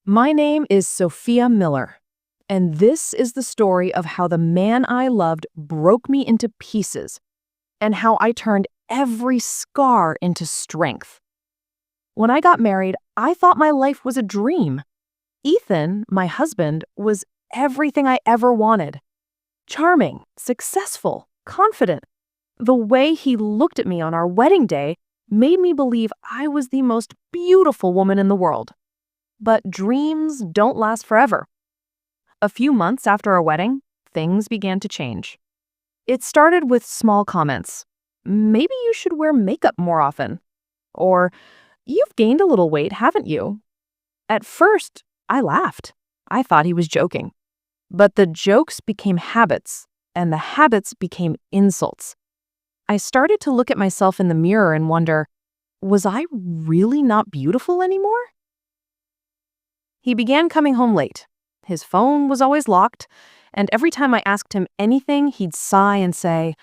My name is Sophia Miller, and this is the story of how the man I loved broke me into pieces and how I turned every scar into strength. When I got married, I thought my life was a dream. Ethan, my husband, was everything I ever wanted. Charming, successful, confident. The way he looked at me on our wedding day made me believe I was the most beautiful woman in the world. But dreams don't last forever. A few months after our wedding, things began to change. It started with small comments. Maybe you should wear makeup more often. Or, you've gained a little weight, haven't you? At first, I laughed. I thought he was joking. But the jokes became habits, and the habits became insults. I started to look at myself in the mirror and wonder, was I really not beautiful anymore? He began coming home late. His phone was always locked, and every time I asked him anything, he'd sigh and say,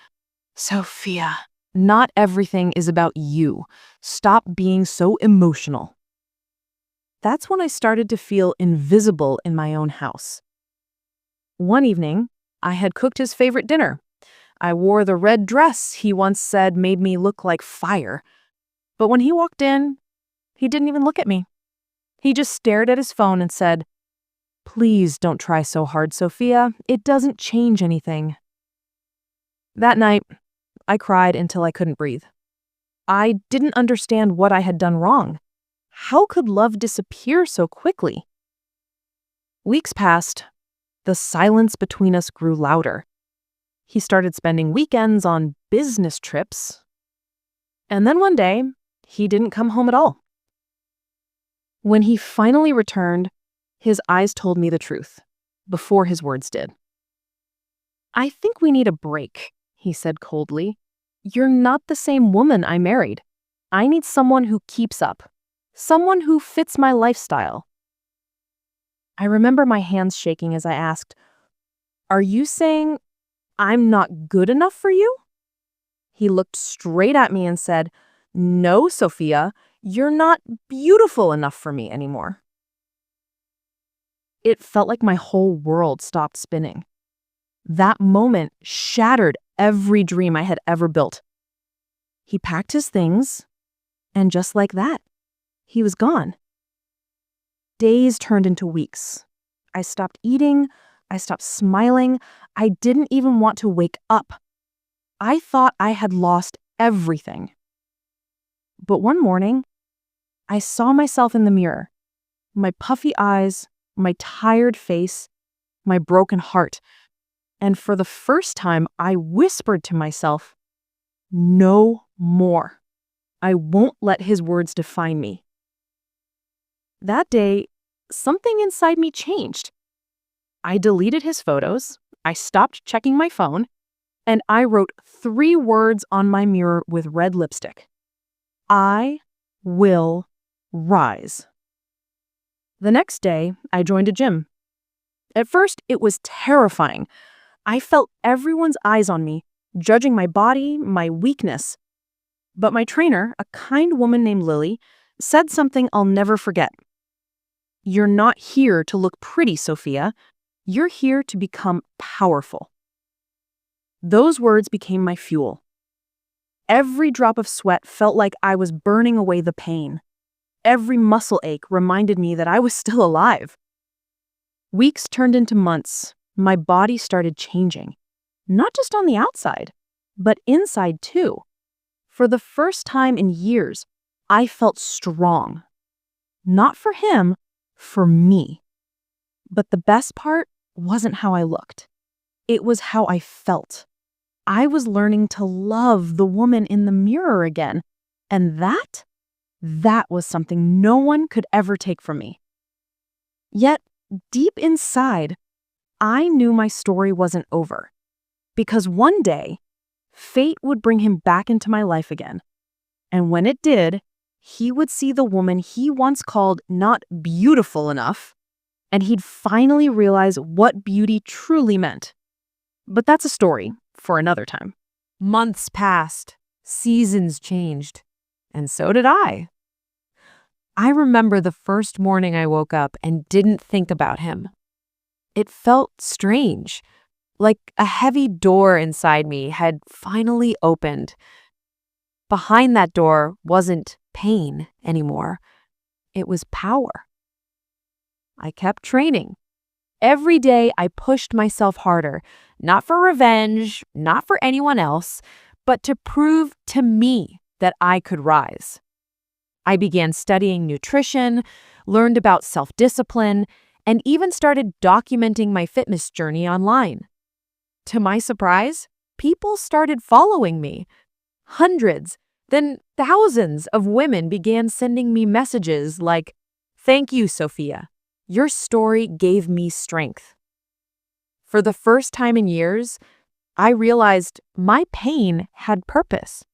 "Sophia, not everything is about you. Stop being so emotional." That's when I started to feel invisible in my own house. One evening, I had cooked his favorite dinner. I wore the red dress he once said made me look like fire. But when he walked in, he didn't even look at me. He just stared at his phone and said, "Please don't try so hard, Sophia. It doesn't change anything." That night, I cried until I couldn't breathe. I didn't understand what I had done wrong. How could love disappear so quickly? Weeks passed. The silence between us grew louder. He started spending weekends on business trips. And then one day, he didn't come home at all. When he finally returned, his eyes told me the truth, before his words did. "I think we need a break," he said coldly. "You're not the same woman I married. I need someone who keeps up, someone who fits my lifestyle." I remember my hands shaking as I asked, "Are you saying I'm not good enough for you?" He looked straight at me and said, "No, Sophia, you're not beautiful enough for me anymore." It felt like my whole world stopped spinning. That moment shattered every dream I had ever built. He packed his things, and just like that, he was gone. Days turned into weeks. I stopped eating. I stopped smiling. I didn't even want to wake up. I thought I had lost everything. But one morning, I saw myself in the mirror. My puffy eyes, my tired face, my broken heart. And for the first time, I whispered to myself, "No more. I won't let his words define me." That day, something inside me changed. I deleted his photos, I stopped checking my phone, and I wrote 3 words on my mirror with red lipstick. I will rise. The next day, I joined a gym. At first, it was terrifying. I felt everyone's eyes on me, judging my body, my weakness. But my trainer, a kind woman named Lily, said something I'll never forget. "You're not here to look pretty, Sophia. You're here to become powerful." Those words became my fuel. Every drop of sweat felt like I was burning away the pain. Every muscle ache reminded me that I was still alive. Weeks turned into months. My body started changing. Not just on the outside, but inside too. For the first time in years, I felt strong. Not for him, for me. But the best part wasn't how I looked. It was how I felt. I was learning to love the woman in the mirror again. And that was something no one could ever take from me. Yet, deep inside, I knew my story wasn't over. Because one day, fate would bring him back into my life again. And when it did, he would see the woman he once called not beautiful enough, and he'd finally realize what beauty truly meant. But that's a story for another time. Months passed, seasons changed, and so did I. I remember the first morning I woke up and didn't think about him. It felt strange, like a heavy door inside me had finally opened. Behind that door wasn't pain anymore. It was power. I kept training. Every day I pushed myself harder, not for revenge, not for anyone else, but to prove to me that I could rise. I began studying nutrition, learned about self-discipline, and even started documenting my fitness journey online. To my surprise, people started following me. Hundreds, then thousands of women began sending me messages like, "Thank you, Sophia. Your story gave me strength." For the first time in years, I realized my pain had purpose.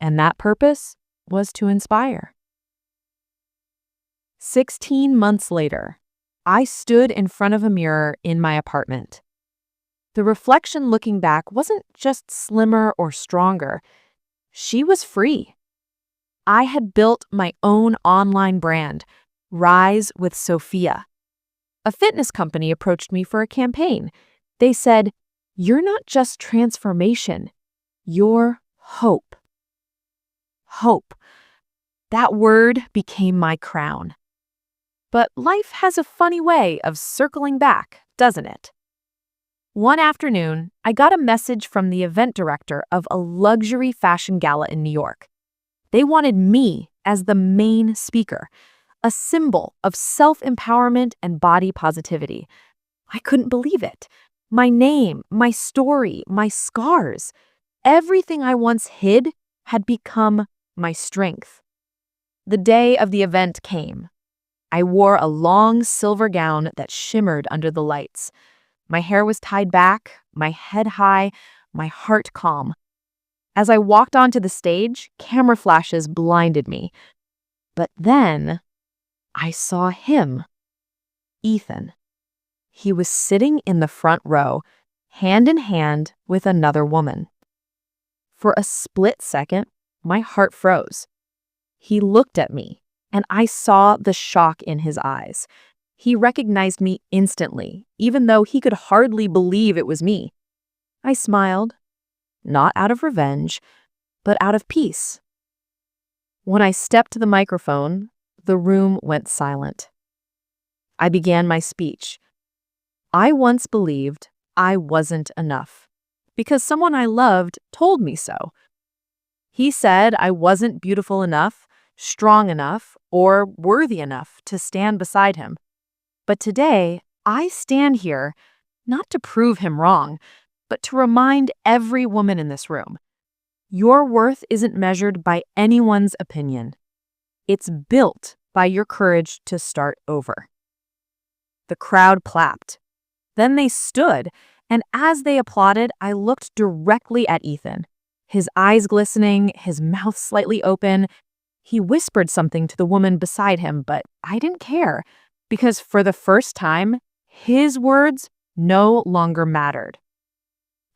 And that purpose was to inspire. 16 months later, I stood in front of a mirror in my apartment. The reflection looking back wasn't just slimmer or stronger. She was free. I had built my own online brand, Rise with Sophia. A fitness company approached me for a campaign. They said, "You're not just transformation, you're hope." Hope. That word became my crown. But life has a funny way of circling back, doesn't it? One afternoon, I got a message from the event director of a luxury fashion gala in New York. They wanted me as the main speaker, a symbol of self-empowerment and body positivity. I couldn't believe it. My name, my story, my scars, everything I once hid had become my strength. The day of the event came. I wore a long silver gown that shimmered under the lights. My hair was tied back, my head high, my heart calm. As I walked onto the stage, camera flashes blinded me. But then I saw him, Ethan. He was sitting in the front row, hand in hand with another woman. For a split second, my heart froze. He looked at me, and I saw the shock in his eyes. He recognized me instantly, even though he could hardly believe it was me. I smiled, not out of revenge, but out of peace. When I stepped to the microphone, the room went silent. I began my speech. I once believed I wasn't enough, because someone I loved told me so. He said I wasn't beautiful enough, strong enough, or worthy enough to stand beside him. But today, I stand here not to prove him wrong, but to remind every woman in this room, your worth isn't measured by anyone's opinion. It's built by your courage to start over. The crowd clapped. Then they stood, and as they applauded, I looked directly at Ethan. His eyes glistening, his mouth slightly open. He whispered something to the woman beside him, but I didn't care, because for the first time, his words no longer mattered.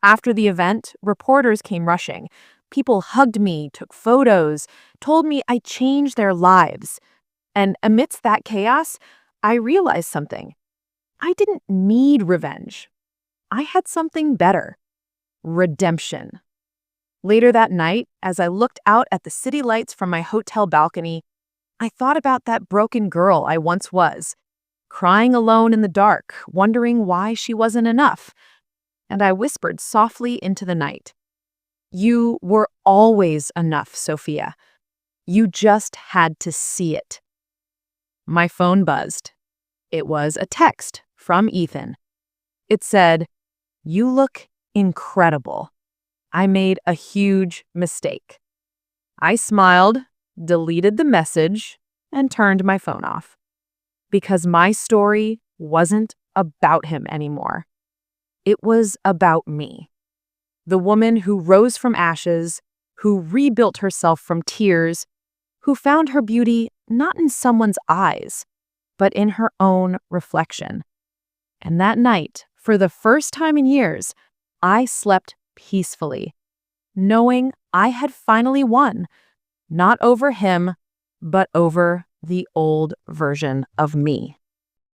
After the event, reporters came rushing. People hugged me, took photos, told me I changed their lives. And amidst that chaos, I realized something. I didn't need revenge. I had something better. Redemption. Later that night, as I looked out at the city lights from my hotel balcony, I thought about that broken girl I once was, crying alone in the dark, wondering why she wasn't enough. And I whispered softly into the night, "You were always enough, Sophia. You just had to see it." My phone buzzed. It was a text from Ethan. It said, "You look incredible. I made a huge mistake." I smiled, deleted the message, and turned my phone off. Because my story wasn't about him anymore. It was about me. The woman who rose from ashes, who rebuilt herself from tears, who found her beauty not in someone's eyes, but in her own reflection. And that night, for the first time in years, I slept peacefully, knowing I had finally won, not over him, but over the old version of me.